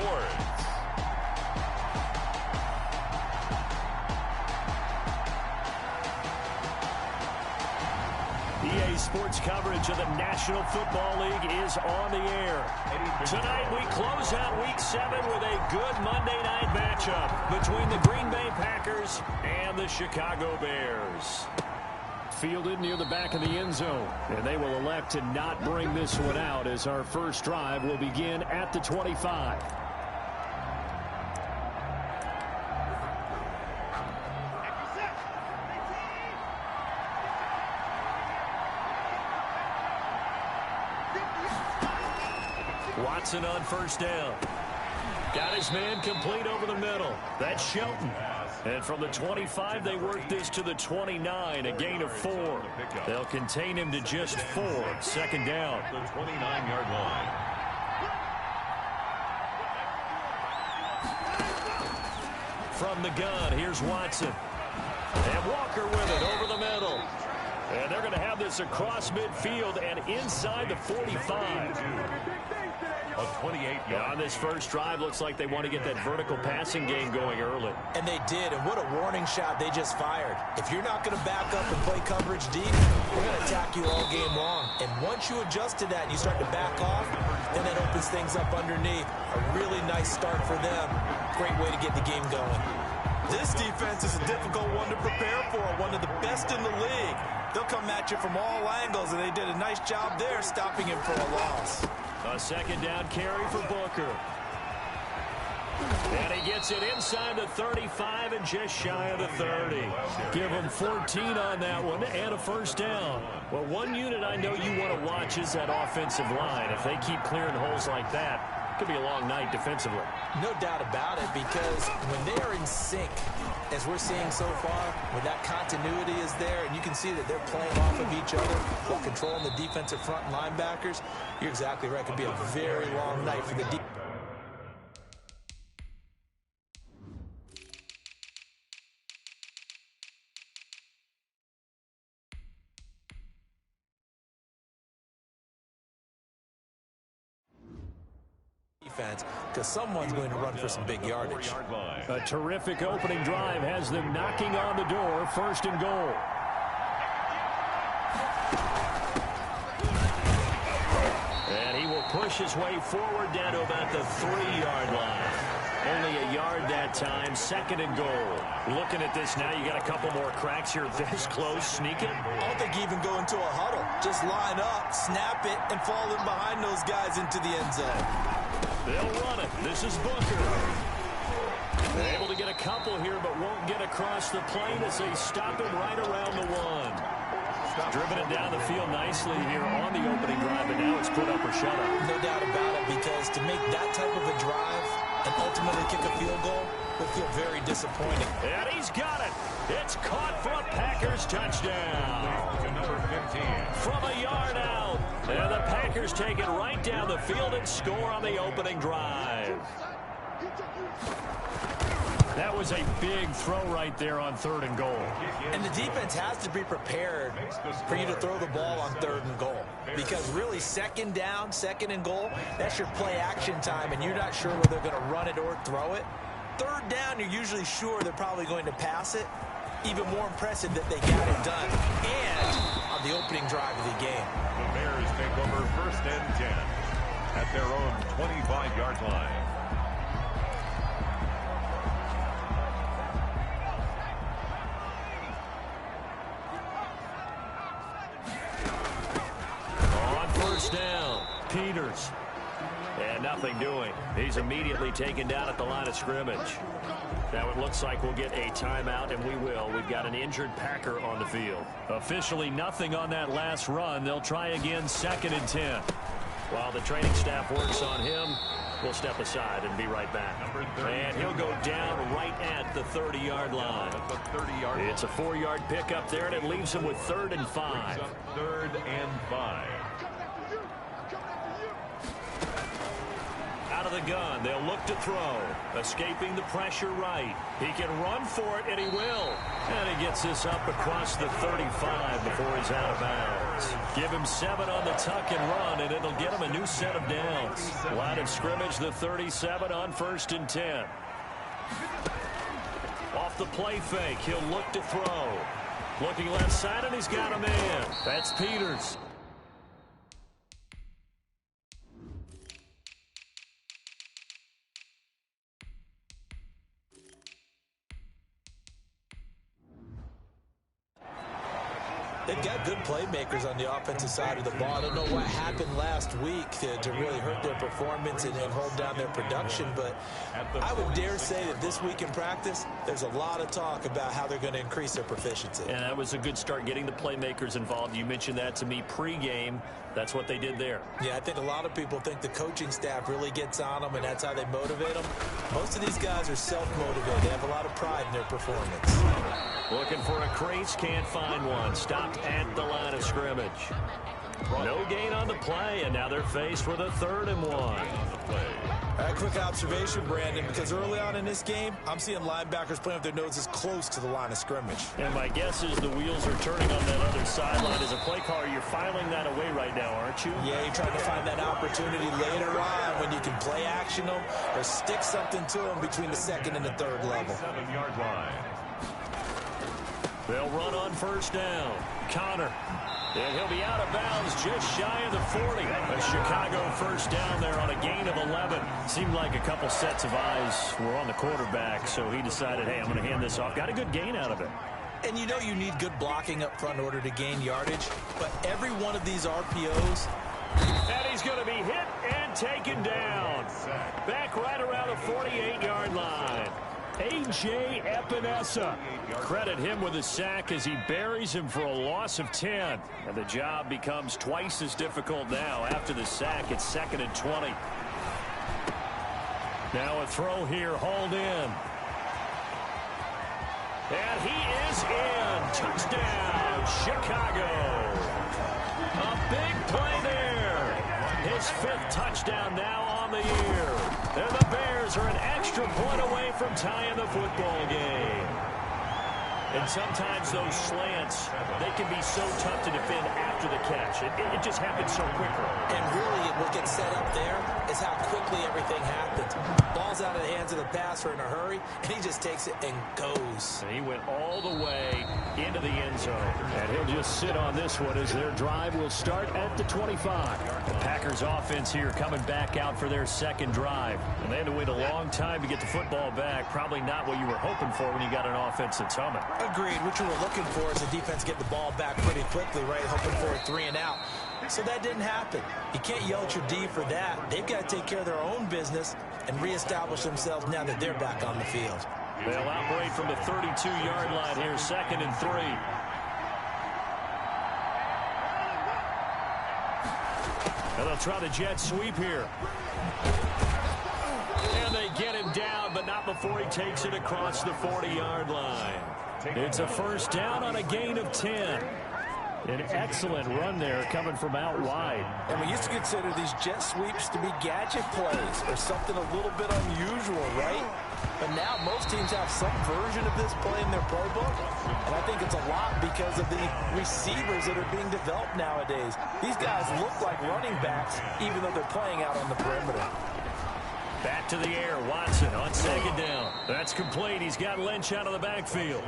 Sports. EA Sports coverage of the National Football League is on the air. Tonight we close out Week 7 with a good Monday night matchup between the Green Bay Packers and the Chicago Bears. Fielded near the back of the end zone, and they will elect to not bring this one out as our first drive will begin at the 25. Watson on first down. Got his man complete over the middle. That's Shelton. And from the 25, they work this to the 29, a gain of 4. They'll contain him to just 4. Second down. The 29-yard line. From the gun, here's Watson. And Walker with it over the middle. And they're going to have this across midfield and inside the 45. A 28-yard. On this first drive, looks like they want to get that vertical passing game going early. And they did, and what a warning shot they just fired. If you're not going to back up and play coverage deep, we're going to attack you all game long. And once you adjust to that and you start to back off, then that opens things up underneath. A really nice start for them. Great way to get the game going. This defense is a difficult one to prepare for, one of the best in the league. They'll come at you from all angles, and they did a nice job there stopping him for a loss. A second down carry for Booker. And he gets it inside the 35 and just shy of the 30. Give him 14 on that one and a first down. Well, one unit I know you want to watch is that offensive line. If they keep clearing holes like that, it could be a long night defensively. No doubt about it, because when they are in sync, as we're seeing so far, when that continuity is there, and you can see that they're playing off of each other while controlling the defensive front linebackers, you're exactly right. It could be a very long night for the defense. Because someone's going to run for some big yardage. A terrific opening drive has them knocking on the door, first and goal. And he will push his way forward down to about the 3-yard line. Only a yard that time, second and goal. Looking at this now, you got a couple more cracks here this close, sneak it. I don't think even go into a huddle. Just line up, snap it, and fall in behind those guys into the end zone. They'll run it. This is Booker. They're able to get a couple here, but won't get across the plane as they stop him right around the 1. Driven it down the field nicely here on the opening drive, and now it's put up or shut up. No doubt about it, because to make that type of a drive and ultimately kick a field goal will feel very disappointing. And he's got it. It's caught for a Packers touchdown. To number 15. From a yard out. And the Packers take it right down the field and score on the opening drive. That was a big throw right there on third and goal. And the defense has to be prepared for you to throw the ball on third and goal. Because really, second down, second and goal, that's your play action time, and you're not sure whether they're going to run it or throw it. Third down, you're usually sure they're probably going to pass it. Even more impressive that they got it done. And on the opening drive of the game. The Bears take over first and 10 at their own 25-yard line. On first down, Peters. And nothing doing. He's immediately taken down at the line of scrimmage. Now it looks like we'll get a timeout, and we will. We've got an injured Packer on the field. Officially nothing on that last run. They'll try again, second and 10. While the training staff works on him, we'll step aside and be right back. And he'll go down right at the 30-yard line. It's a 4-yard pickup there, and it leaves him with 3rd and 5. Third and 5. Out of the gun. They'll look to throw. Escaping the pressure right. He can run for it, and he will. And he gets this up across the 35 before he's out of bounds. Give him 7 on the tuck and run, and it'll get him a new set of downs. Line of scrimmage, the 37 on 1st and 10. Off the play fake, he'll look to throw. Looking left side, and he's got a man. That's Peters. They've got good playmakers on the offensive side of the ball. I don't know what happened last week to really hurt their performance and hold down their production, but I would dare say that this week in practice, there's a lot of talk about how they're going to increase their proficiency. And that was a good start, getting the playmakers involved. You mentioned that to me pregame. That's what they did there. Yeah, I think a lot of people think the coaching staff really gets on them, and that's how they motivate them. Most of these guys are self-motivated. They have a lot of pride in their performance. Looking for a crease, can't find one. Stopped at the line of scrimmage. No gain on the play, and now they're faced with a 3rd and 1. A quick observation, Brandon, because early on in this game, I'm seeing linebackers playing with their noses close to the line of scrimmage. And my guess is the wheels are turning on that other sideline. As a play caller, you're filing that away right now, aren't you? Yeah, you're trying to find that opportunity later on when you can play action them or stick something to them between the 2nd and the 3rd level. 7-yard line. They'll run on 1st down. Connor. And he'll be out of bounds just shy of the 40. A Chicago 1st down there on a gain of 11. Seemed like a couple sets of eyes were on the quarterback, so he decided, hey, I'm going to hand this off. Got a good gain out of it. And you know you need good blocking up front in order to gain yardage, but every one of these RPOs. And he's going to be hit and taken down. Back right around the 48-yard line. A.J. Epinesa. Credit him with a sack as he buries him for a loss of 10. And the job becomes twice as difficult now. After the sack, it's 2nd and 20. Now a throw here, hauled in. And he is in. Touchdown, Chicago. A big play there. His 5th touchdown now on the year. And the Bears are an extra point away from tying the football game. And sometimes those slants, they can be so tough to defend after the catch. It just happens so quickly. And really, what gets set up there is how quickly everything happens. Ball's out of the hands of the passer in a hurry, and he just takes it and goes. And he went all the way into the end zone. And he'll just sit on this one as their drive will start at the 25. The Packers offense here coming back out for their 2nd drive. And they had to wait a long time to get the football back. Probably not what you were hoping for when you got an offense that's humming. Agreed. What you were looking for is the defense get the ball back pretty quickly, right? Hoping for a 3 and out. So that didn't happen. You can't yell at your D for that. They've got to take care of their own business and reestablish themselves now that they're back on the field. They'll operate from the 32-yard line here, 2nd and 3. And they'll try the jet sweep here. And they get him down, but not before he takes it across the 40-yard line. It's a 1st down on a gain of 10. An excellent run there coming from out wide. And we used to consider these jet sweeps to be gadget plays or something a little bit unusual, right? But now most teams have some version of this play in their playbook. And I think it's a lot because of the receivers that are being developed nowadays. These guys look like running backs even though they're playing out on the perimeter. Back to the air, Watson on 2nd down. That's complete. He's got Lynch out of the backfield.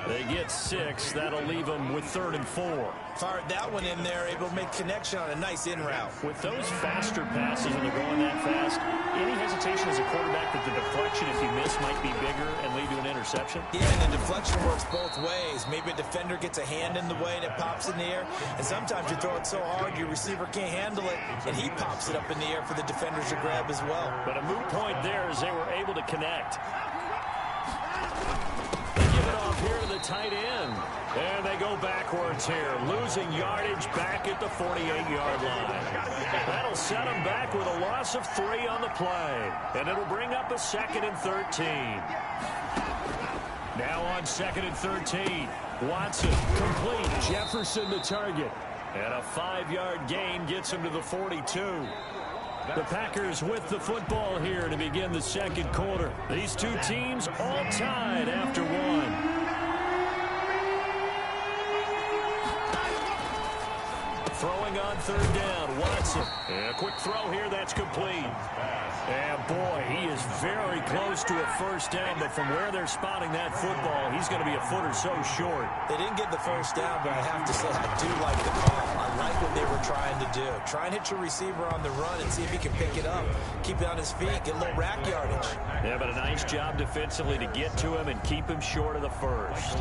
They get 6. That'll leave them with 3rd and 4. Fired that one in there, able to make connection on a nice in route. With those faster passes when they're going that fast, any hesitation as a quarterback that the deflection, if you miss, might be bigger and lead to an interception? Yeah, and the deflection works both ways. Maybe a defender gets a hand in the way and it pops in the air. And sometimes you throw it so hard your receiver can't handle it, and he pops it up in the air for the defenders to grab as well. But a moot point there as they were able to connect. They give it off here to the tight end. And they go backwards here, losing yardage back at the 48-yard line. That'll set them back with a loss of 3 on the play. And it'll bring up a 2nd and 13. Now on 2nd and 13. Watson complete. Jefferson the target. And a 5-yard gain gets him to the 42. The Packers with the football here to begin the second quarter. These two teams all tied after one. Throwing on third down, Watson. And a quick throw here, that's complete. And boy, he is very close to a first down, but from where they're spotting that football, he's going to be a foot or so short. They didn't get the first down, but I have to say I do like the call. I like what they were trying to do. Try and hit your receiver on the run and see if he can pick it up. Keep it on his feet, get a little rack yardage. Yeah, but a nice job defensively to get to him and keep him short of the first.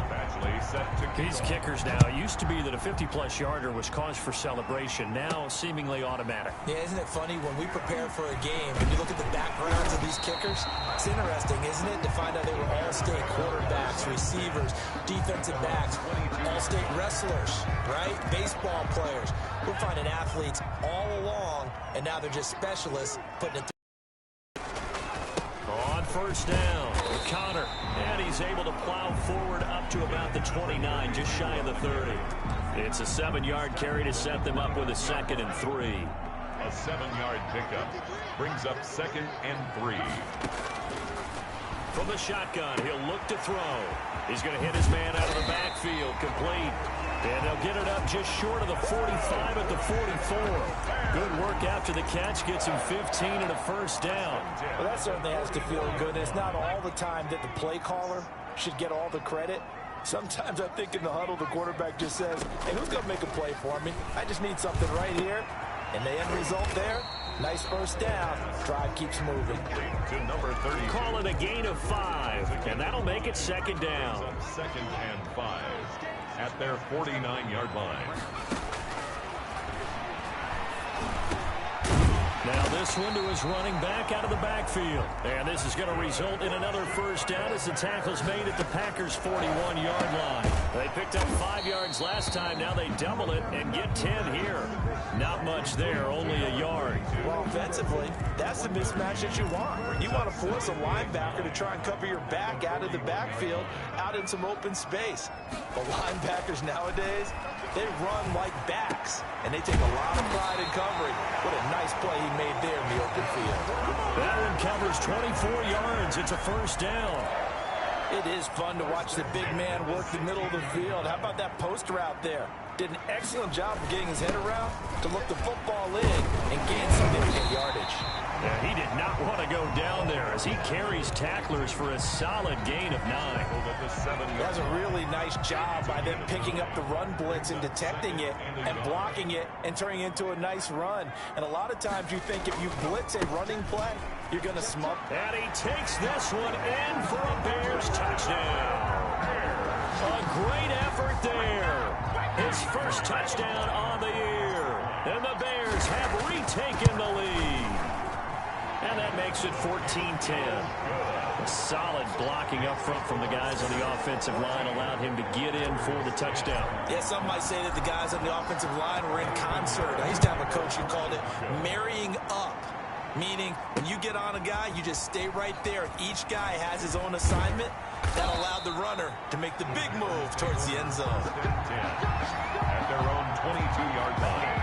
These kickers now, it used to be that a 50-plus yarder was cause for celebration. Now, seemingly automatic. Yeah, isn't it funny when we prepare for a game, when you look at the backgrounds of these kickers, it's interesting, isn't it, to find out they were all-state quarterbacks, receivers, defensive backs, all-state wrestlers, right? Baseball players. We're finding athletes all along, and now they're just specialists putting it On first down, Connor, and he's able to plow forward up to about the 29, just shy of the 30. It's a 7-yard carry to set them up with a 2nd and 3. A 7-yard pickup brings up 2nd and 3. From the shotgun, he'll look to throw. He's going to hit his man out of the backfield, complete. And they'll get it up just short of the 45 at the 44. Good work after the catch, gets him 15 and a first down. Well, that certainly has to feel good. It's not all the time that the play caller should get all the credit. Sometimes I think in the huddle, the quarterback just says, hey, who's going to make a play for me? I just need something right here. And the end result there, nice first down. Drive keeps moving. To number 30. Call it a gain of 5, and that'll make it 2nd down. 2nd and 5 at their 49-yard line. Now this one to his running back out of the backfield. And this is going to result in another first down as the tackle's made at the Packers' 41-yard line. They picked up 5 yards last time. Now they double it and get 10 here. Not much there, only a yard. Well, offensively, that's the mismatch that you want. You want to force a linebacker to try and cover your back out of the backfield, out in some open space. The linebackers nowadays, they run like backs, and they take a lot of pride in covering. What a nice play he made there in the open field. That one covers 24 yards. It's a first down. It is fun to watch the big man work the middle of the field. How about that post route there? Did an excellent job of getting his head around to look the football in and gain significant yardage. And he did not want to go down there as he carries tacklers for a solid gain of 9. That's a really nice job by them picking up the run blitz and detecting it and blocking it and turning it into a nice run. And a lot of times you think if you blitz a running play, you're going to smoke. And he takes this one in for a Bears touchdown. A great effort there. His first touchdown on the year. And the Bears have retaken the lead. And that makes it 14-10. A solid blocking up front from the guys on the offensive line allowed him to get in for the touchdown. Yeah, some might say that the guys on the offensive line were in concert. I used to have a coach who called it marrying up, meaning when you get on a guy, you just stay right there. Each guy has his own assignment. That allowed the runner to make the big move towards the end zone. At their own 22-yard line.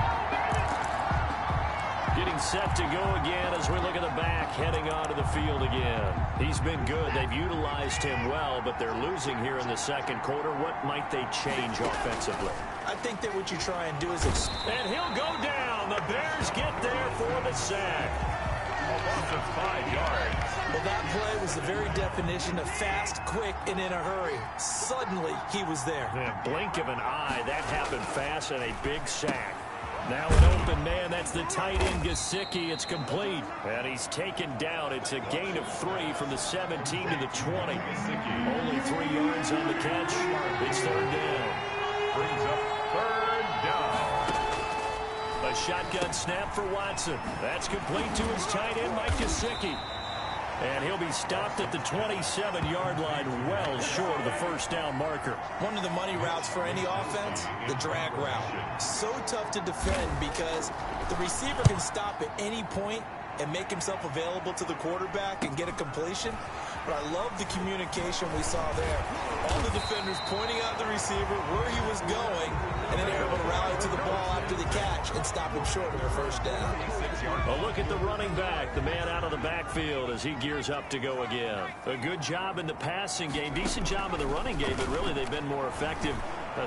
Getting set to go again as we look at the back heading onto the field again. He's been good. They've utilized him well, but they're losing here in the second quarter. What might they change offensively? I think that what you try and do is... And he'll go down. The Bears get there for the sack. A loss of 5 yards. Well, that play was the very definition of fast, quick, and in a hurry. Suddenly, he was there. In a blink of an eye, that happened fast and a big sack. Now an open man, that's the tight end, Gesicki. It's complete. And he's taken down. It's a gain of 3 from the 17 to the 20. Only 3 yards on the catch. It's third down. Brings up third down. A shotgun snap for Watson. That's complete to his tight end, Mike Gesicki. And he'll be stopped at the 27-yard line, well short of the first down marker. One of the money routes for any offense, the drag route. So tough to defend because the receiver can stop at any point and make himself available to the quarterback and get a completion. But I love the communication we saw there. All the defenders pointing out the receiver, where he was going, and then they're able to rally to the ball after the catch and stop him short of a first down. A look at the running back, the man out of the backfield as he gears up to go again. A good job in the passing game, decent job in the running game, but really they've been more effective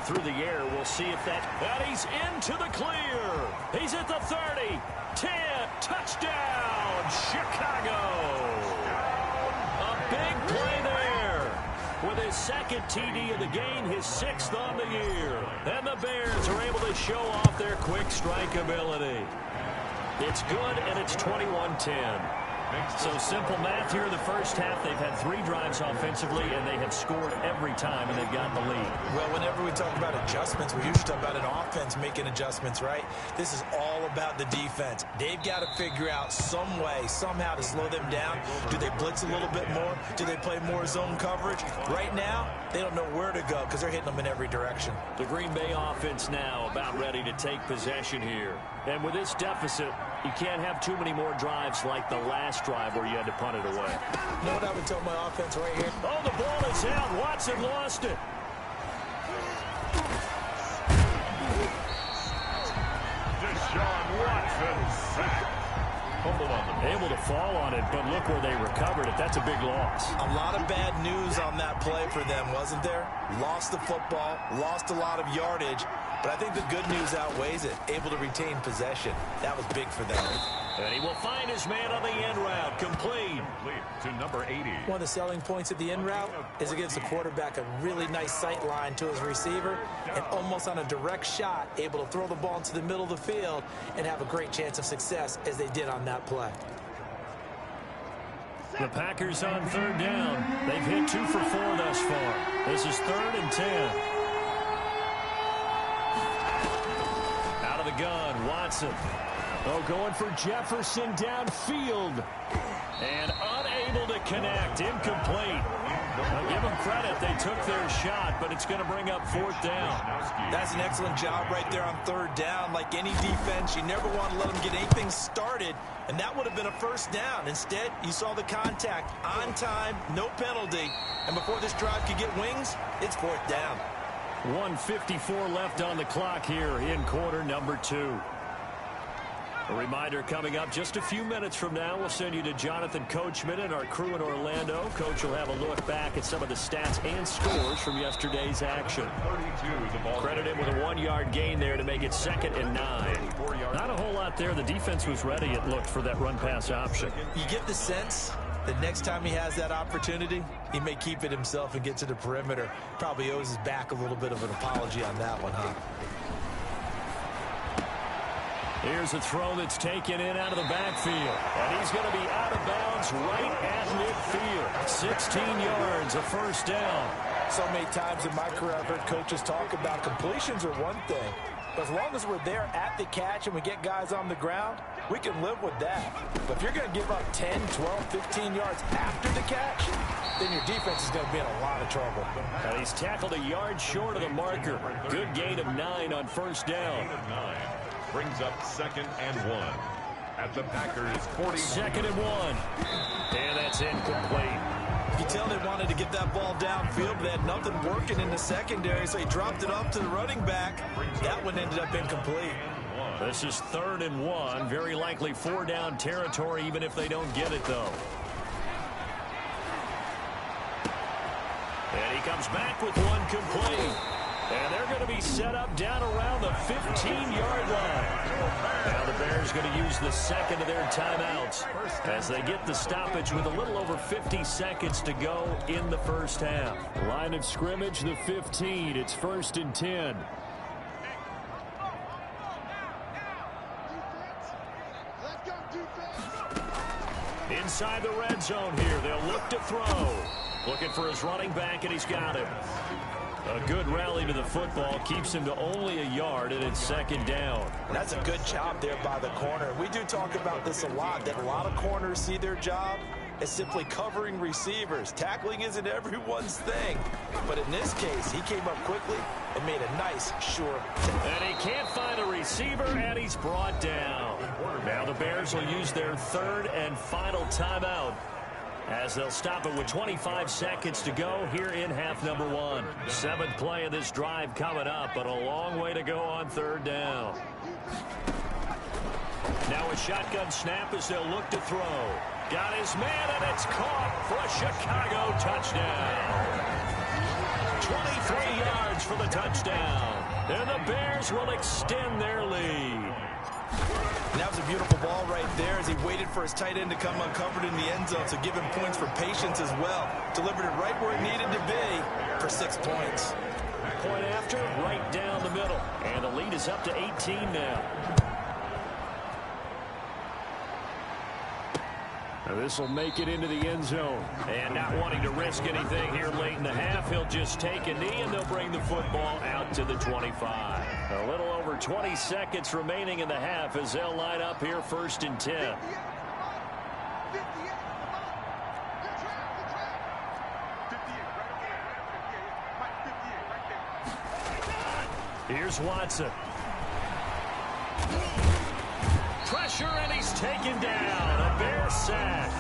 through the air. We'll see if that... And he's into the clear. He's at the 30, 10, touchdown, Chicago. Big play there with his second TD of the game, his 6th on the year. And the Bears are able to show off their quick strike ability. It's good, and it's 21-10. So simple math here in the first half. They've had 3 drives offensively, and they have scored every time, and they've gotten the lead. Well, whenever we talk about adjustments, we usually talk about an offense making adjustments, right? This is all about the defense. They've got to figure out some way, somehow to slow them down. Do they blitz a little bit more? Do they play more zone coverage? Right now, they don't know where to go because they're hitting them in every direction. The Green Bay offense now about ready to take possession here. And with this deficit, you can't have too many more drives like the last drive where you had to punt it away. You know what I would tell my offense right here? Oh, the ball is out. Watson lost it. Deshaun Watson sacked. Fumbled on the ball. Able to fall on it, but look where they recovered it. That's a big loss. A lot of bad news on that play for them, wasn't there? Lost the football, lost a lot of yardage, but I think the good news outweighs it. Able to retain possession. That was big for them. And he will find his man on the end route. Complete. To number 80. One of the selling points of the end route is it gives the quarterback a really nice sight line to his receiver and almost on a direct shot, able to throw the ball into the middle of the field and have a great chance of success as they did on that play. The Packers on 3rd down. They've hit 2 for 4 thus far. This is 3rd and 10. Out of the gun, Watson. Oh, going for Jefferson downfield. And unable to connect. Incomplete. Now give them credit. They took their shot, but it's going to bring up 4th down. That's an excellent job right there on 3rd down. Like any defense, you never want to let them get anything started, and that would have been a first down. Instead, you saw the contact on time, no penalty, and before this drive could get wings, it's 4th down. 1:54 left on the clock here in quarter number 2. A reminder coming up just a few minutes from now. We'll send you to Jonathan Coachman and our crew in Orlando. Coach will have a look back at some of the stats and scores from yesterday's action. Credit him with a 1-yard gain there to make it 2nd and 9. Not a whole lot there. The defense was ready, it looked, for that run-pass option. You get the sense that next time he has that opportunity, he may keep it himself and get to the perimeter. Probably owes his back a little bit of an apology on that one, huh? Here's a throw that's taken in out of the backfield. And he's going to be out of bounds right at midfield. 16 yards, a first down. So many times in my career I've heard coaches talk about completions are one thing. But as long as we're there at the catch and we get guys on the ground, we can live with that. But if you're going to give up 10, 12, 15 yards after the catch, then your defense is going to be in a lot of trouble. And he's tackled a yard short of the marker. Good gain of 9 on first down. Brings up 2nd and 1 at the Packers 40. 2nd and 1. And that's incomplete. You can tell they wanted to get that ball downfield, but they had nothing working in the secondary, so he dropped it off to the running back. That one ended up incomplete. This is 3rd and 1. Very likely 4-down territory, even if they don't get it, though. And he comes back with one complete. And they're going to be set up down around the 15-yard line. Now the Bears going to use the 2nd of their timeouts as they get the stoppage with a little over 50 seconds to go in the first half. Line of scrimmage, the 15. It's 1st and 10. Inside the red zone here. They'll look to throw. Looking for his running back, and he's got him. A good rally to the football keeps him to only a yard, and it's 2nd down. That's a good job there by the corner. We do talk about this a lot, that a lot of corners see their job as simply covering receivers. Tackling isn't everyone's thing. But in this case, he came up quickly and made a nice, sure tackle. And he can't find a receiver, and he's brought down. Now the Bears will use their third and final timeout, as they'll stop it with 25 seconds to go here in half number one. Seventh play of this drive coming up, but a long way to go on third down. Now a shotgun snap as they'll look to throw. Got his man, and it's caught for a Chicago touchdown. 23 yards for the touchdown. And the Bears will extend their lead. And that was a beautiful ball right there as he waited for his tight end to come uncovered in the end zone, so give him points for patience as well. Delivered it right where it needed to be for 6 points. Point after, right down the middle. And the lead is up to 18 now. Now this will make it into the end zone. And not wanting to risk anything here late in the half, he'll just take a knee and they'll bring the football out to the 25. A little over 20 seconds remaining in the half as they'll line up here first and 10. Here's Watson. Pressure, and he's taken down. A Bear sack.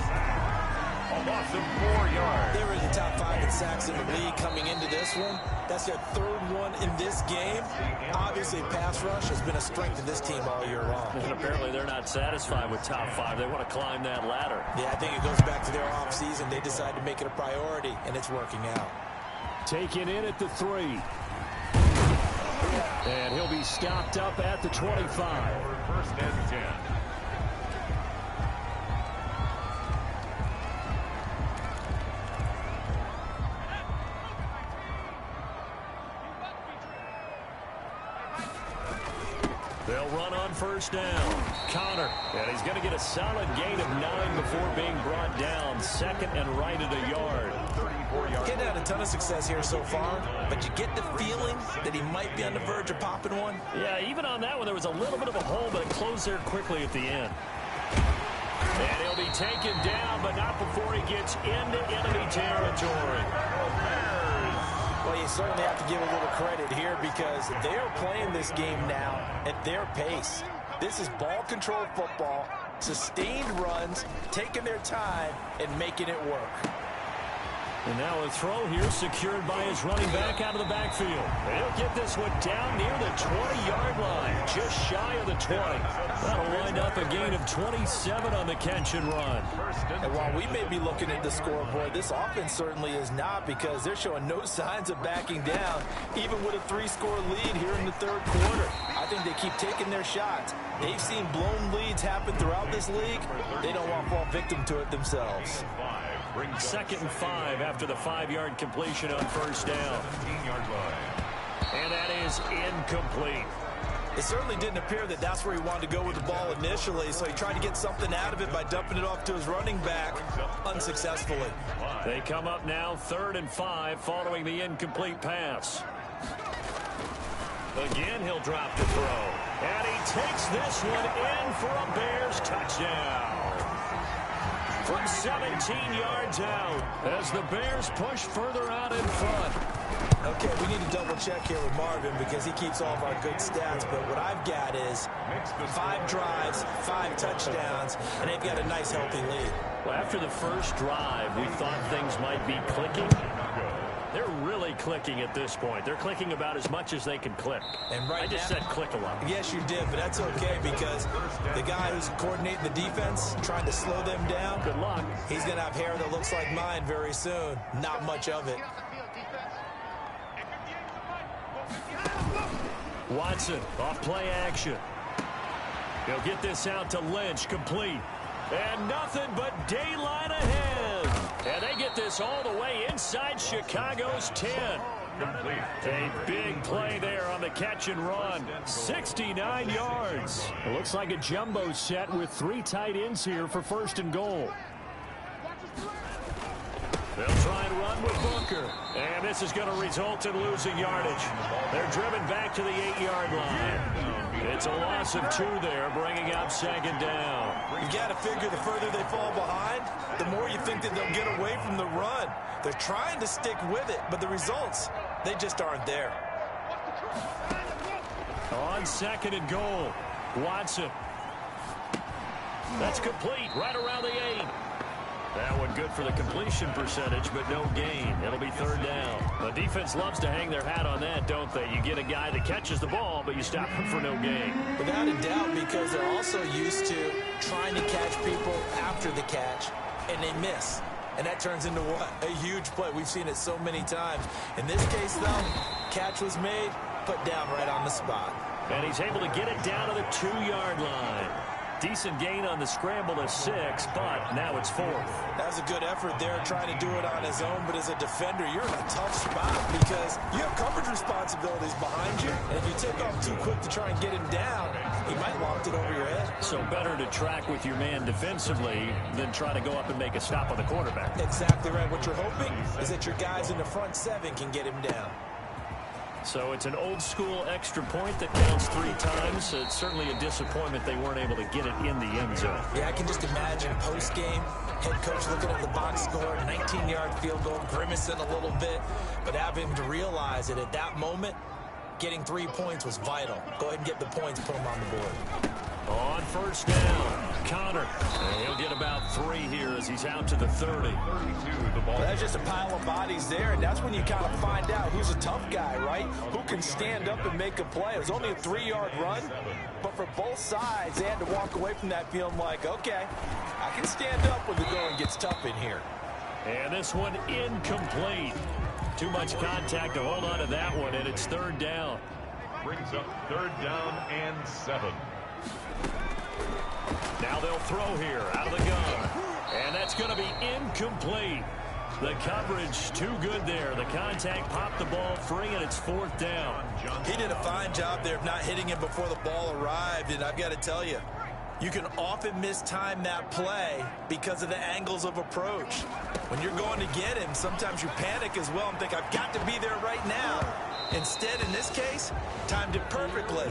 A loss of 4 yards. They were in the top 5 in sacks in the league coming into this one. That's their third one in this game. Obviously, pass rush has been a strength of this team all year long. And apparently they're not satisfied with top 5. They want to climb that ladder. Yeah, I think it goes back to their offseason. They decided to make it a priority, and it's working out. Taken in at the 3. And he'll be stopped up at the 25. First and 10. They'll run on first down. Connor, and he's going to get a solid gain of 9 before being brought down. Second and right at a yard. Getting had a ton of success here so far, but you get the feeling that he might be on the verge of popping one. Yeah, even on that one, there was a little bit of a hole, but it closed there quickly at the end. And he'll be taken down, but not before he gets into enemy territory. Well, you certainly have to give a little credit here because they are playing this game now at their pace. This is ball control football, sustained runs, taking their time, and making it work. And now a throw here secured by his running back out of the backfield. And he'll get this one down near the 20-yard line, just shy of the 20. That'll wind up a gain of 27 on the catch and run. And while we may be looking at the scoreboard, this offense certainly is not because they're showing no signs of backing down, even with a 3-score lead here in the third quarter. I think they keep taking their shots. They've seen blown leads happen throughout this league. They don't want to fall victim to it themselves. Second and 5 after the 5-yard completion on first down. And that is incomplete. It certainly didn't appear that that's where he wanted to go with the ball initially, so he tried to get something out of it by dumping it off to his running back unsuccessfully. They come up now 3rd and 5 following the incomplete pass. Again, he'll drop to throw. And he takes this one in for a Bears touchdown. From 17 yards out as the Bears push further out in front. Okay, we need to double check here with Marvin because he keeps all of our good stats, but what I've got is 5 drives, 5 touchdowns, and they've got a nice healthy lead. Well, after the first drive, we thought things might be clicking. They're really clicking at this point. They're clicking about as much as they can click. And right I just said click a lot. Yes, you did, but that's okay because the guy who's coordinating the defense, trying to slow them down, Good luck. he's going to have hair that looks like mine very soon. Not much of it. Watson off play action. He'll get this out to Lynch, complete. And nothing but daylight ahead. And they get this all the way inside Chicago's 10. A big play there on the catch and run. 69 yards. It looks like a jumbo set with 3 tight ends here for first and goal. They'll try and run with Booker. And this is going to result in losing yardage. They're driven back to the 8-yard line. It's a loss of 2 there, bringing up 2nd down. You've got to figure the further they fall behind, the more you think that they'll get away from the run. They're trying to stick with it, but the results, they just aren't there. On 2nd and goal, Watson. That's complete right around the 8. That one good for the completion percentage, but no gain. It'll be third down. The defense loves to hang their hat on that, don't they? You get a guy that catches the ball, but you stop him for no gain. Without a doubt, because they're also used to trying to catch people after the catch, and they miss. And that turns into what? A huge play. We've seen it so many times. In this case, though, catch was made, put down right on the spot. And he's able to get it down to the 2-yard line. Decent gain on the scramble to 6, but now it's 4th. That was a good effort there, trying to do it on his own. But as a defender, you're in a tough spot because you have coverage responsibilities behind you. And if you take off too quick to try and get him down, he might loft it over your head. So better to track with your man defensively than try to go up and make a stop on the quarterback. Exactly right. What you're hoping is that your guys in the front 7 can get him down. So it's an old-school extra point that counts 3 times. It's certainly a disappointment they weren't able to get it in the end zone. Yeah, I can just imagine post-game, head coach looking at the box score, 19-yard field goal, grimacing a little bit, but having to realize that at that moment, getting 3 points was vital. Go ahead and get the points, put them on the board. On first down, Connor. And he'll get about 3 here as he's out to the 30. Well, that's just a pile of bodies there, and that's when you kind of find out who's a tough guy, right? Who can stand up and make a play. It was only a 3-yard run, but for both sides, they had to walk away from that feeling like, okay, I can stand up when the going gets tough in here. And this one incomplete. Too much contact to hold on to that one, and it's third down. Brings up third down and 7. Now they'll throw here out of the gun. And that's going to be incomplete. The coverage too good there. The contact popped the ball free, and it's 4th down. He did a fine job there of not hitting him before the ball arrived, and I've got to tell you, you can often mistime that play because of the angles of approach. When you're going to get him, sometimes you panic as well and think, I've got to be there right now. Instead, in this case, timed it perfectly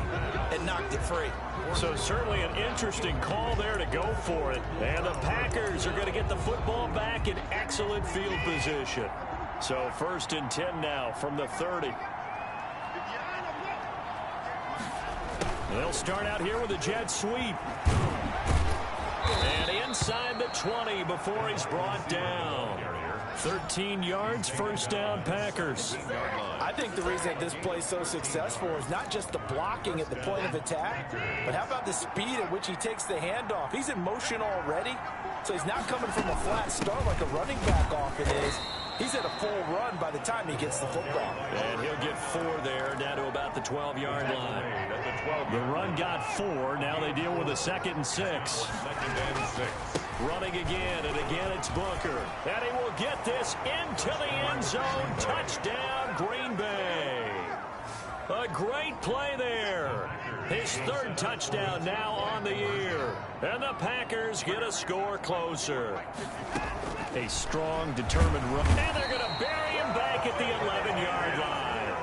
and knocked it free. So certainly an interesting call there to go for it. And the Packers are going to get the football back in excellent field position. So 1st and 10 now from the 30. They'll start out here with a jet sweep. And inside the 20 before he's brought down. 13 yards, first down, Packers. I think the reason that this play is so successful is not just the blocking at the point of attack, but how about the speed at which he takes the handoff? He's in motion already, so he's not coming from a flat start like a running back often is. He's at a full run by the time he gets the football. And he'll get 4 there, down to about the 12-yard line. The run got 4. Now they deal with a 2nd and 6. 2nd and 6. Running again, and again it's Booker. And he will get this into the end zone. Touchdown, Green Bay. A great play there. His 3rd touchdown now on the year. And the Packers get a score closer. A strong, determined run. And they're going to bury him back at the 11-yard line.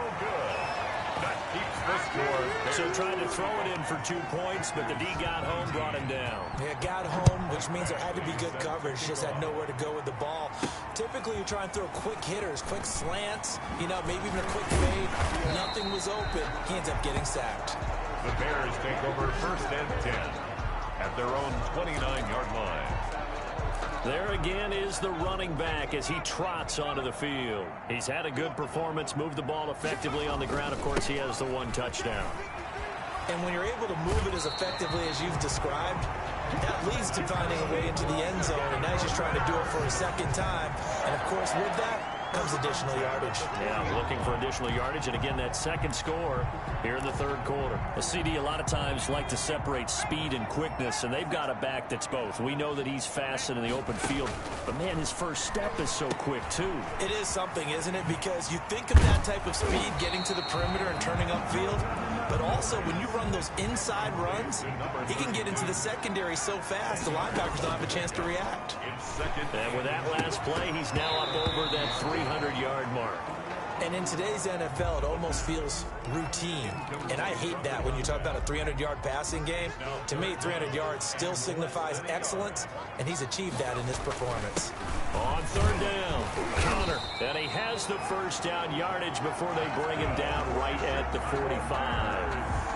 That keeps the score. So trying to throw it in for 2 points, but the D got home, brought him down. Yeah, got home, which means there had to be good coverage. Just had nowhere to go with the ball. Typically, you try and throw quick hitters, quick slants, maybe even a quick fade. Nothing was open. He ends up getting sacked. The Bears take over 1st and 10 at their own 29-yard line. There again is the running back as he trots onto the field. He's had a good performance, moved the ball effectively on the ground. Of course, he has the 1 touchdown. And when you're able to move it as effectively as you've described, that leads to finding a way into the end zone. And now he's just trying to do it for a 2nd time. And, of course, with that comes additional yardage. Yeah, looking for additional yardage. And, again, that 2nd score here in the 3rd quarter. A CD a lot of times like to separate speed and quickness, and they've got a back that's both. We know that he's fast and in the open field, but, man, his first step is so quick, too. It is something, isn't it? Because you think of that type of speed getting to the perimeter and turning upfield, but also when you run those inside runs, he can get into the secondary so fast the linebackers don't have a chance to react. And with that last play, he's now up over that 300-yard mark. And in today's NFL, it almost feels routine. And I hate that when you talk about a 300-yard passing game. To me, 300 yards still signifies excellence, and he's achieved that in this performance. On 3rd down, Connor. And he has the first down yardage before they bring him down right at the 45.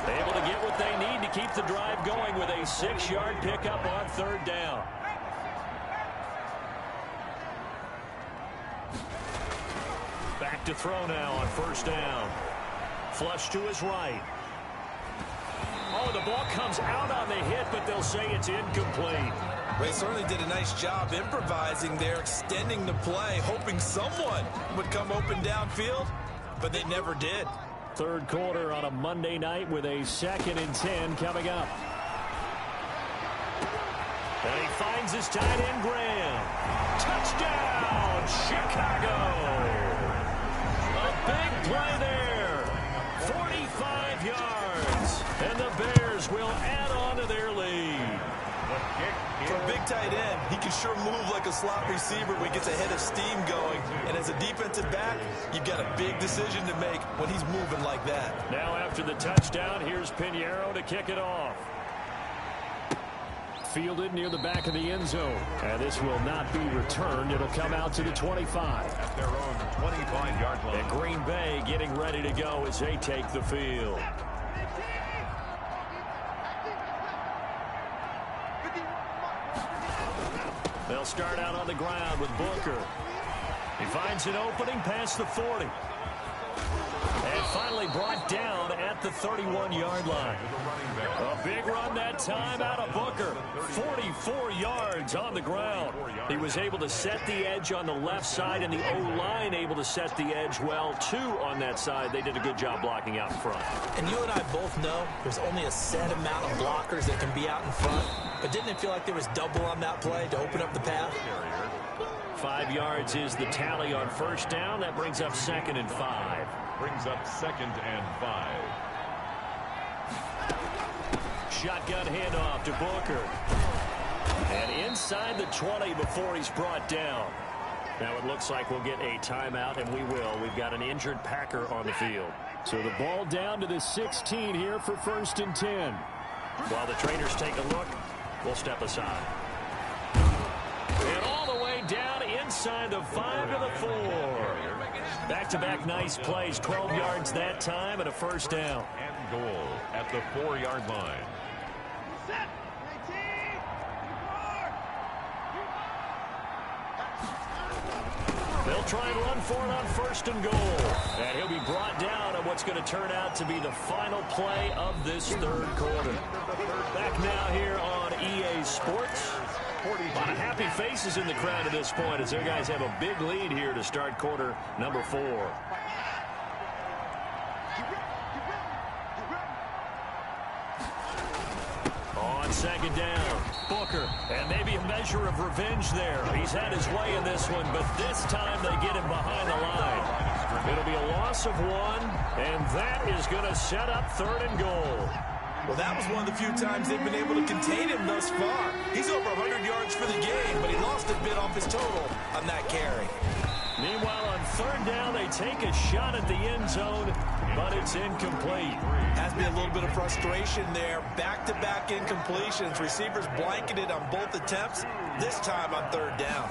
Able to get what they need to keep the drive going with a 6-yard pickup on 3rd down. Back to throw now on 1st down. Flush to his right. Oh, the ball comes out on the hit, but they'll say it's incomplete. They certainly did a nice job improvising there, extending the play, hoping someone would come open downfield, but they never did. 3rd quarter on a Monday night with a 2nd and 10 coming up. And he finds his tight end, Graham. Touchdown, Chicago! A big play there. 45 yards. And the Bears will add on to their lead. For a big tight end, he can sure move like a slot receiver when he gets a head of steam going. And as a defensive back, you've got a big decision to make when he's moving like that. Now after the touchdown, here's Pinheiro to kick it off. Fielded near the back of the end zone. And this will not be returned. It'll come out to the 25. At their own 25-yard line. And Green Bay getting ready to go as they take the field. They'll start out on the ground with Booker. He finds an opening past the 40. And finally brought down at the 31-yard line. A big run that time out of Booker. 44 yards on the ground. He was able to set the edge on the left side, and the O-line able to set the edge well, too, on that side. They did a good job blocking out in front. And you and I both know there's only a set amount of blockers that can be out in front. But didn't it feel like there was double on that play to open up the path? 5 yards is the tally on 1st down. That brings up 2nd and 5. Brings up 2nd and 5. Shotgun handoff to Booker. And inside the 20 before he's brought down. Now it looks like we'll get a timeout, and we will. We've got an injured Packer on the field. So the ball down to the 16 here for 1st and 10. While the trainers take a look, we'll step aside. And all the way down inside the 5 to the 4. Back-to-back nice plays, 12 yards that time and a 1st down. And goal at the 4-yard line. They'll try and run for it on 1st and goal. And he'll be brought down on what's going to turn out to be the final play of this 3rd quarter. Back now here on EA Sports. A lot of happy faces in the crowd at this point as their guys have a big lead here to start quarter number 4. On 2nd down, Booker, and maybe a measure of revenge there. He's had his way in this one, but this time they get him behind the line. It'll be a loss of 1, and that is going to set up 3rd and goal. Well, that was one of the few times they've been able to contain him thus far. He's over 100 yards for the game, but he lost a bit off his total on that carry. Meanwhile, on 3rd down, they take a shot at the end zone, but it's incomplete. Has to be a little bit of frustration there. Back-to-back incompletions. Receivers blanketed on both attempts, this time on 3rd down.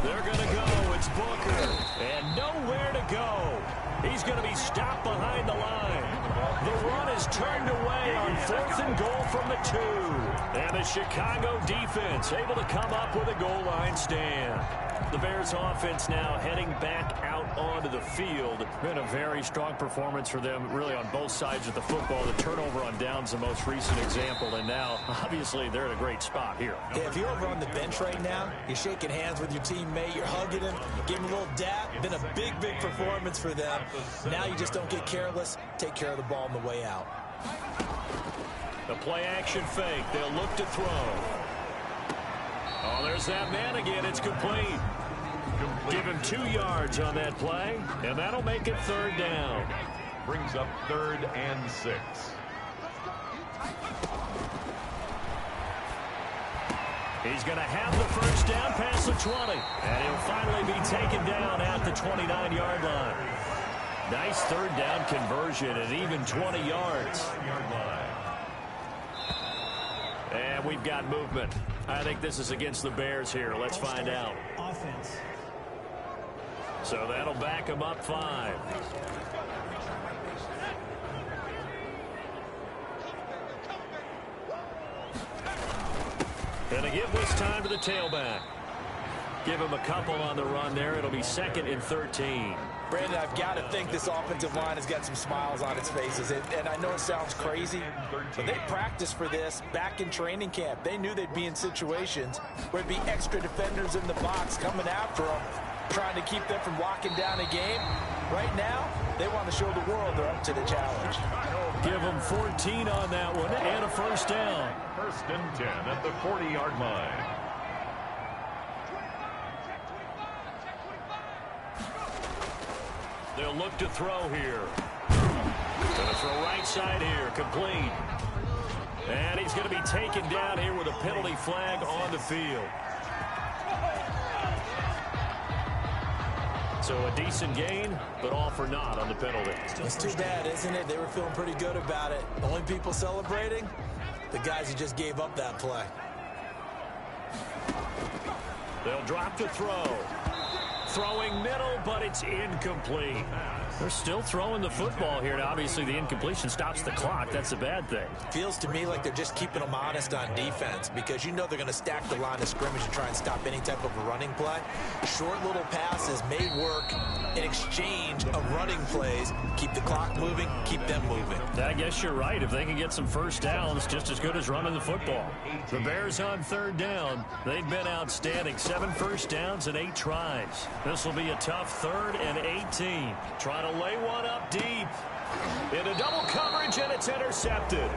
They're going to go. It's Booker, and nowhere to go. He's going to be stopped behind the line. The run is turned away on 4th and goal from the 2. And the Chicago defense able to come up with a goal line stand. The Bears offense now heading back out onto the field. Been a very strong performance for them really on both sides of the football. The turnover on downs the most recent example, and now obviously they're in a great spot here. Yeah, if you're over on the bench right now, you're shaking hands with your teammate, you're hugging him, giving him a little dap. Been a big, big performance for them. Now you just don't get careless. Take care of the ball on the way out. The play action fake. They'll look to throw. Oh, there's that man again. It's complete. Give him 2 yards on that play, and that'll make it 3rd down. Brings up 3rd and 6. He's going to have the 1st down past the 20, and he'll finally be taken down at the 29-yard line. Nice 3rd down conversion and even 20 yards. And we've got movement. I think this is against the Bears here. Let's find out. Offense. So that'll back them up 5. And they give this time to the tailback. Give him a couple on the run there. It'll be 2nd and 13. Brandon, I've got to think this offensive line has got some smiles on its faces. And I know it sounds crazy, but they practiced for this back in training camp. They knew they'd be in situations where it'd be extra defenders in the box coming after them, trying to keep them from locking down a game. Right now, they want to show the world they're up to the challenge. Give them 14 on that one and a first down. 1st and 10 at the 40-yard line. They'll look to throw here. Going to throw right side here, complete. And he's going to be taken down here with a penalty flag on the field. So a decent gain, but all for naught on the penalty. It's too bad, isn't it? They were feeling pretty good about it. Only people celebrating, the guys who just gave up that play. They'll drop to throw. Throwing middle, but it's incomplete. They're still throwing the football here. Now, obviously, the incompletion stops the clock. That's a bad thing. Feels to me like they're just keeping them honest on defense because you know they're going to stack the line of scrimmage and try and stop any type of a running play. Short little passes may work in exchange of running plays. Keep the clock moving, keep them moving. I guess you're right. If they can get some first downs, just as good as running the football. The Bears on 3rd down. They've been outstanding. 7 first downs and 8 tries. This will be a tough 3rd and 18. Trying to lay one up deep. Into double coverage, and it's intercepted.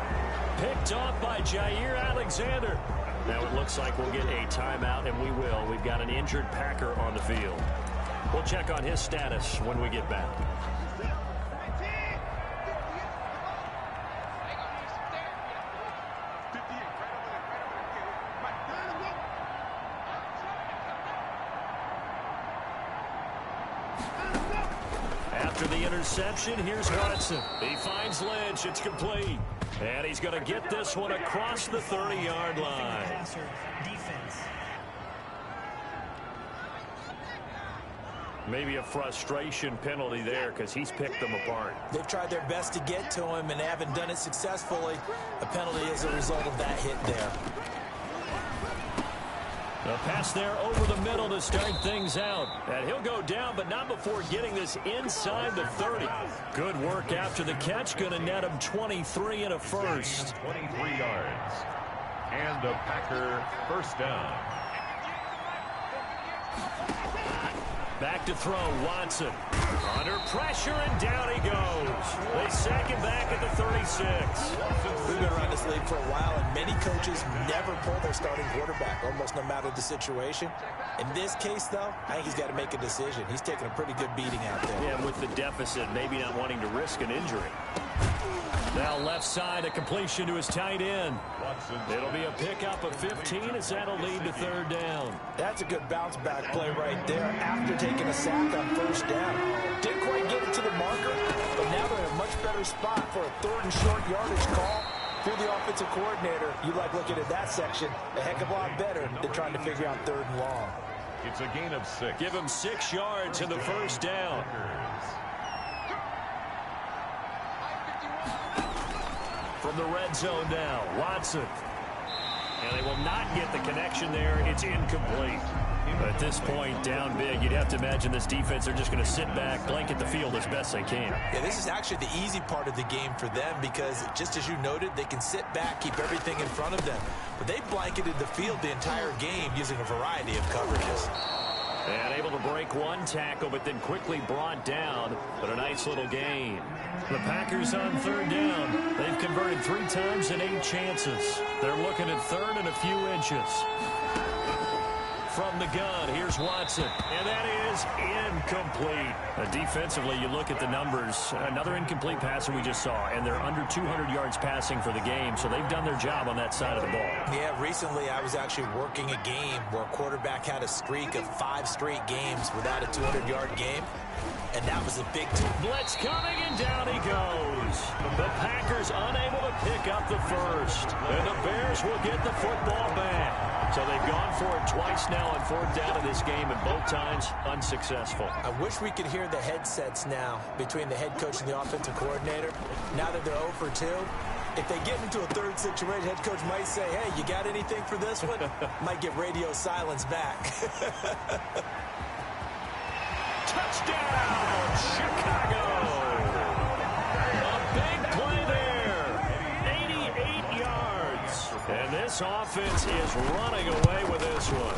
Picked off by Jair Alexander. Now it looks like we'll get a timeout, and we will. We've got an injured Packer on the field. We'll check on his status when we get back. After the interception, here's Watson. He finds Lynch. It's complete. And he's going to get this one across the 30-yard line. Maybe a frustration penalty there because he's picked them apart. They've tried their best to get to him and haven't done it successfully. A penalty is a result of that hit there. A pass there over the middle to start things out. And he'll go down, but not before getting this inside the 30. Good work after the catch. Going to net him 23 and a first. 23 yards. And a Packer first down. Back to throw, Watson. Under pressure, and down he goes. They sack him back at the 36. We've been around this league for a while, and many coaches never pull their starting quarterback, almost no matter the situation. In this case, though, I think he's got to make a decision. He's taking a pretty good beating out there. Yeah, with the deficit, maybe not wanting to risk an injury. Now left side, a completion to his tight end. It'll be a pickup of 15 as that'll lead to 3rd down. That's a good bounce back play right there after taking a sack on 1st down. Didn't quite get it to the marker, but now they're in a much better spot for a 3rd and short yardage call. If you're the offensive coordinator, you like looking at that section a heck of a lot better than trying to figure out 3rd and long. It's a gain of 6. Give him 6 yards in the first down. From the red zone now, Watson. And they will not get the connection there. It's incomplete. At this point, down big, you'd have to imagine this defense are just going to sit back, blanket the field as best they can. Yeah, this is actually the easy part of the game for them because, just as you noted, they can sit back, keep everything in front of them. But they blanketed the field the entire game using a variety of coverages. And able to break one tackle, but then quickly brought down. But a nice little gain. The Packers on 3rd down. They've converted 3 times and 8 chances. They're looking at 3rd and a few inches. From the gun, here's Watson. And that is incomplete. Defensively, you look at the numbers. Another incomplete passer we just saw. And they're under 200 yards passing for the game. So they've done their job on that side of the ball. Yeah, recently I was actually working a game where a quarterback had a streak of 5 straight games without a 200-yard game. And that was a big blitz coming, and down he goes. The Packers unable to pick up the first. And the Bears will get the football back. So they've gone for it twice now on 4th down in this game, and both times unsuccessful. I wish we could hear the headsets now between the head coach and the offensive coordinator. Now that they're 0 for 2, If they get into a third situation, head coach might say, hey, you got anything for this one? Might get radio silence back. Touchdown, Chicago. A big play there. 88 yards. And this offense is running away with this one.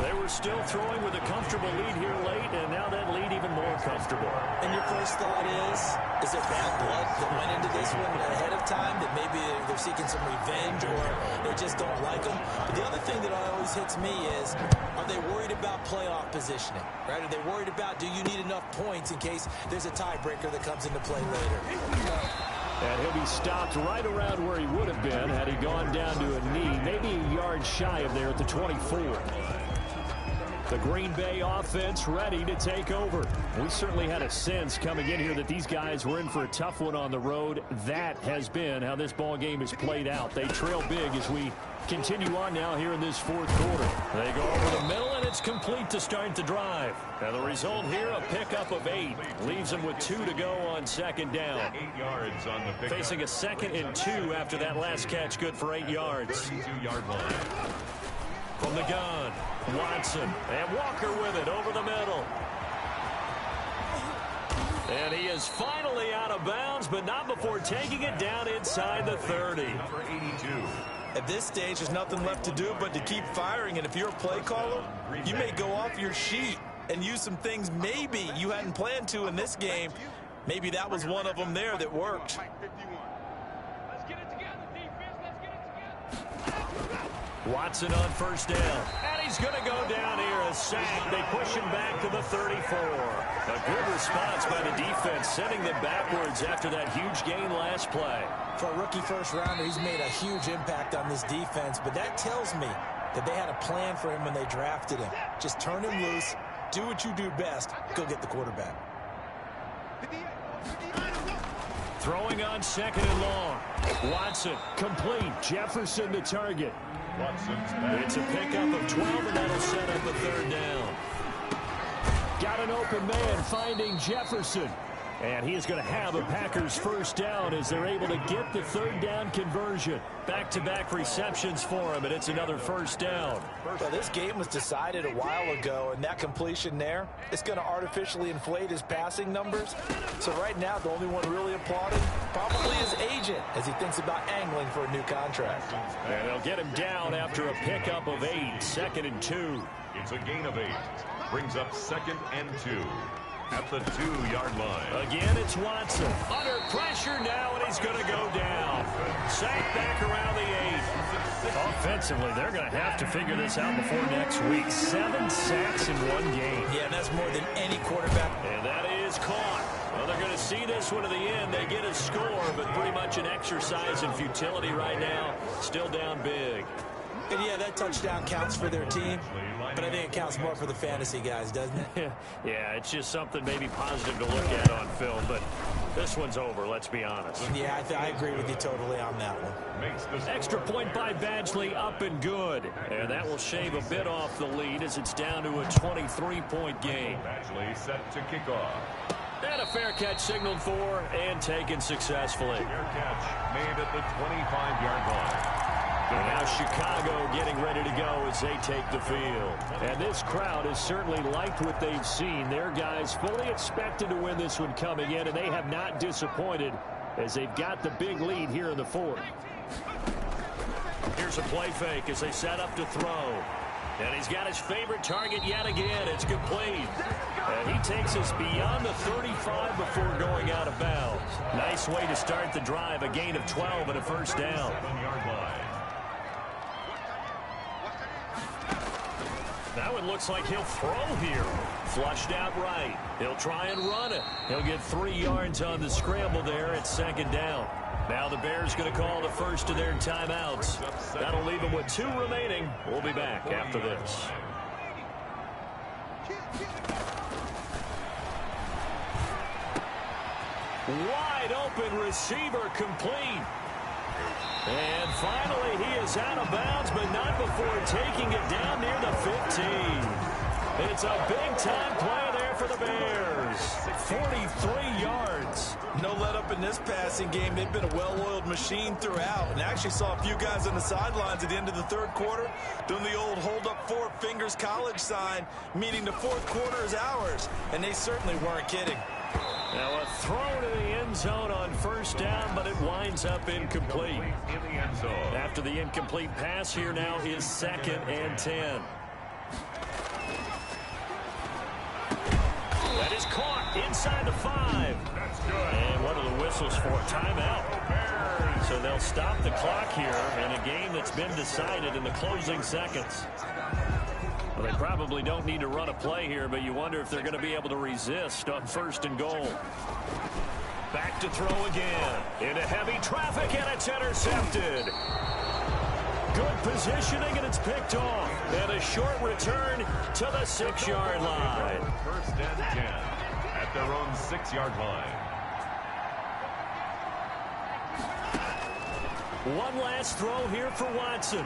They were still throwing with a comfortable lead here late, and now that lead even more comfortable. And your first thought is it bad blood that went into this one ahead of time, that maybe they're seeking some revenge or they just don't like them? But the other thing that always hits me is, are they worried about playoff positioning? Right? Are they worried about, do you need enough points in case there's a tiebreaker that comes into play later? And he'll be stopped right around where he would have been had he gone down to a knee, maybe a yard shy of there at the 24. The Green Bay offense ready to take over. We certainly had a sense coming in here that these guys were in for a tough one on the road. That has been how this ball game is played out. They trail big as we continue on now here in this fourth quarter. They go over the middle, and it's complete to start the drive. Now the result here, a pickup of 8. Leaves them with 2 to go on second down. 8 yards on the pickup. Facing a 2nd and 2 after that last catch, good for 8 yards. 32-yard line. From the gun, Watson, and Walker with it over the middle. And he is finally out of bounds, but not before taking it down inside the 30. Number 82. At this stage, there's nothing left to do but to keep firing. And if you're a play caller, you may go off your sheet and use some things maybe you hadn't planned to in this game. Maybe that was one of them there that worked. Watson on first down. And he's going to go down here. A sack. They push him back to the 34. A good response by the defense, sending them backwards after that huge gain last play. For a rookie first-rounder, he's made a huge impact on this defense, but that tells me that they had a plan for him when they drafted him. Just turn him loose, do what you do best, go get the quarterback. Throwing on 2nd and long. Watson, complete. Jefferson the target. Watson's back. It's a pickup of 12, and that'll set up a 3rd down. Got an open man finding Jefferson. And he is going to have a Packers first down as they're able to get the 3rd down conversion. Back-to-back receptions for him, and it's another first down. Well, this game was decided a while ago, and that completion there is going to artificially inflate his passing numbers. So right now, the only one really applauding probably his agent as he thinks about angling for a new contract. And they'll get him down after a pickup of 8, 2nd and 2. It's a gain of 8. Brings up 2nd and 2. At the 2-yard line. Again, it's Watson. Under pressure now, and he's going to go down. Sacked back around the 8. Offensively, they're going to have to figure this out before next week. 7 sacks in one game. Yeah, and that's more than any quarterback. And that is caught. Well, they're going to see this one to the end. They get a score, but pretty much an exercise in futility right now. Still down big. And yeah, that touchdown counts for their team, but I think it counts more for the fantasy guys, doesn't it? Yeah, it's just something maybe positive to look at on film, but this one's over, let's be honest. Yeah, I agree with you totally on that one. Extra point by Badgley, up and good. And that will shave a bit off the lead as it's down to a 23-point game. Badgley set to kick off. And a fair catch signaled for and taken successfully. Fair catch made at the 25-yard line. And now Chicago getting ready to go as they take the field. And this crowd has certainly liked what they've seen. Their guys fully expected to win this one coming in, and they have not disappointed as they've got the big lead here in the 4th. Here's a play fake as they set up to throw. And he's got his favorite target yet again. It's complete. And he takes us beyond the 35 before going out of bounds. Nice way to start the drive. A gain of 12 and a first down. 7-yard line. Now it looks like he'll throw here. Flushed out right. He'll try and run it. He'll get 3 yards on the scramble there at 2nd down. Now the Bears going to call the first of their timeouts. That'll leave them with 2 remaining. We'll be back after this. Wide open receiver complete. And finally, he is out of bounds, but not before taking it down near the 15. It's a big-time play there there for the Bears. 43 yards. No let up in this passing game. They've been a well-oiled machine throughout, and actually saw a few guys on the sidelines at the end of the third quarter doing the old hold up four fingers college sign, meaning the fourth quarter is ours, and they certainly weren't kidding. Now a throw to the end zone on first down, but it winds up incomplete. After the incomplete pass, here now is 2nd and 10. That is caught inside the 5. That's good. And what are the whistles for? Timeout. So they'll stop the clock here in a game that's been decided in the closing seconds. Well, they probably don't need to run a play here, but you wonder if they're going to be able to resist on 1st and goal. Back to throw again. Into heavy traffic, and it's intercepted. Good positioning, and it's picked off. And a short return to the 6-yard line. 1st and 10 at their own 6-yard line. One last throw here for Watson.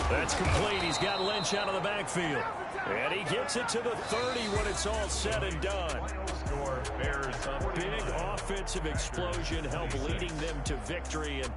That's complete. He's got Lynch out of the backfield. And he gets it to the 30 when it's all said and done. Score, Bears A big offensive explosion helped leading them to victory. And